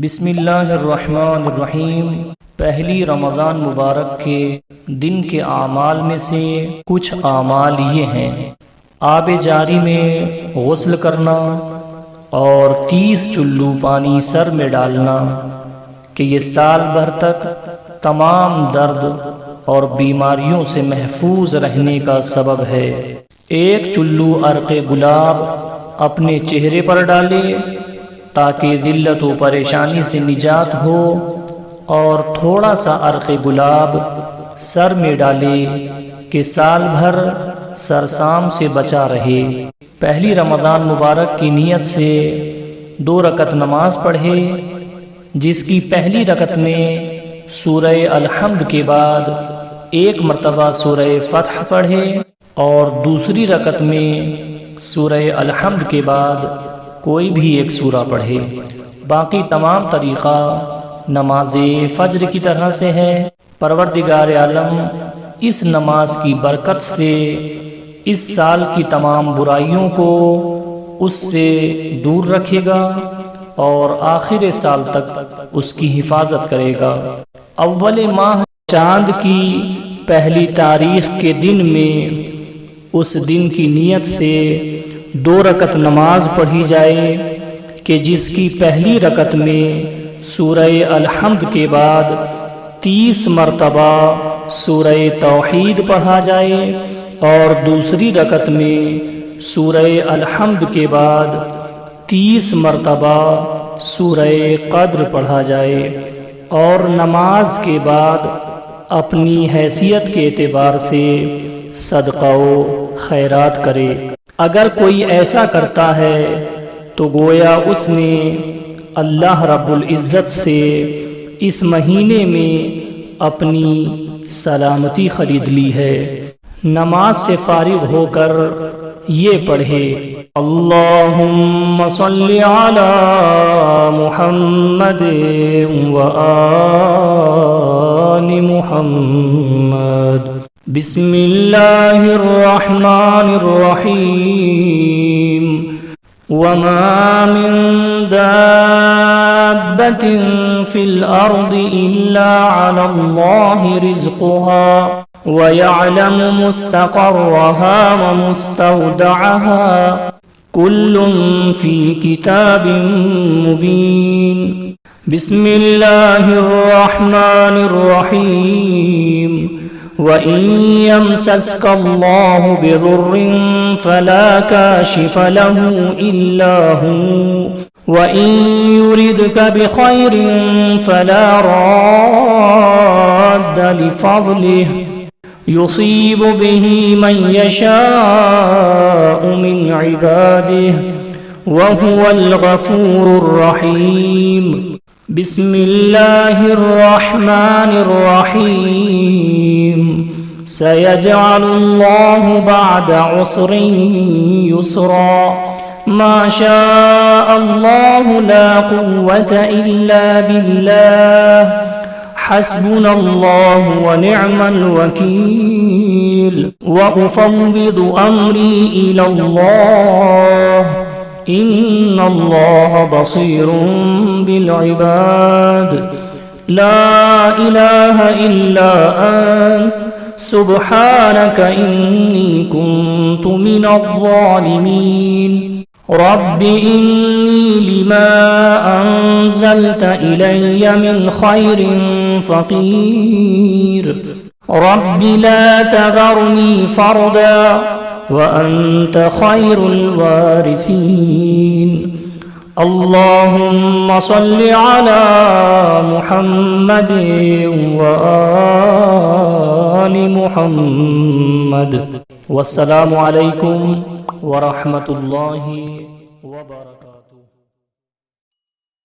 بسم اللہ الرحمن الرحیم۔ پہلی رمضان مبارک کے دن کے اعمال میں سے کچھ اعمال یہ ہیں: آب جاری میں غسل کرنا اور 30 چلو پانی سر میں ڈالنا کہ یہ سال بھر تک تمام درد اور بیماریوں سے محفوظ رہنے کا سبب ہے۔ 1 چلو عرق گلاب اپنے چہرے پر ڈالے تاکہ ذلت و پریشانی سے نجات ہو، اور تھوڑا سا عرق گلاب سر میں ڈالے کہ سال بھر سرسام سے بچا رہے۔ پہلی رمضان مبارک کی نیت سے 2 رکعت نماز پڑھے، جس کی پہلی رکعت میں سورہ الحمد کے بعد 1 مرتبہ سورہ فتح پڑھے، اور دوسری رکعت میں سورہ الحمد کے بعد کوئی بھی ایک سورہ پڑھے۔ باقی تمام طریقہ نماز فجر کی طرح سے ہے۔ پروردگار عالم اس نماز کی برکت سے اس سال کی تمام برائیوں کو اس سے دور رکھے گا اور آخر سال تک اس کی حفاظت کرے گا۔ اول ماہ چاند کی پہلی تاریخ کے دن میں اس دن کی نیت سے 2 رکعت نماز پڑھی جائے کہ جس کی پہلی رکعت میں سورہ الحمد کے بعد 30 مرتبہ سورہ توحید پڑھا جائے، اور دوسری رکعت میں سورہ الحمد کے بعد 30 مرتبہ سورہ قدر پڑھا جائے، اور نماز کے بعد اپنی حیثیت کے اعتبار سے صدقہ و خیرات کرے۔ اگر کوئی ایسا کرتا ہے تو گویا اس نے اللہ رب العزت سے اس مہینے میں اپنی سلامتی خرید لی ہے۔ نماز سے فارغ ہو کر یہ پڑھے: اللہم صلی علی محمد و آل محمد۔ بسم اللہ الرحمن الرحیم۔ وما من دابة في الأرض إلا على الله رزقها ويعلم مستقرها ومستودعها كل في كتاب مبين۔ بسم الله الرحمن الرحيم۔ وَإِن يَمْسَسْكَ اللَّهُ بِضُرٍّ فَلَا كَاشِفَ لَهُ إِلَّا هُوَ، وَإِن يُرِدْكَ بِخَيْرٍ فَلَا رَادَّ لِفَضْلِهِ يُصِيبُ بِهِ مَن يَشَاءُ مِنْ عِبَادِهِ وَهُوَ الْغَفُورُ الرَّحِيمُ۔ بسم اللہ الرحمن الرحیم۔ سيجعل الله بعد عسر يسرا، ما شاء الله لا قوة إلا بالله، حسبنا الله ونعم الوكيل، وأفوض أمري إلى الله، إن الله بصير بالعباد، لا إله إلا أنت سبحانك إني كنت من الظالمين، رب إني لما أنزلت إلي من خير فقير، رب لا تذرني فردا وأنت خير الوارثين۔ اللهم صل على محمد وآل محمد۔ والسلام علیکم ورحمۃ اللہ وبرکاتہ۔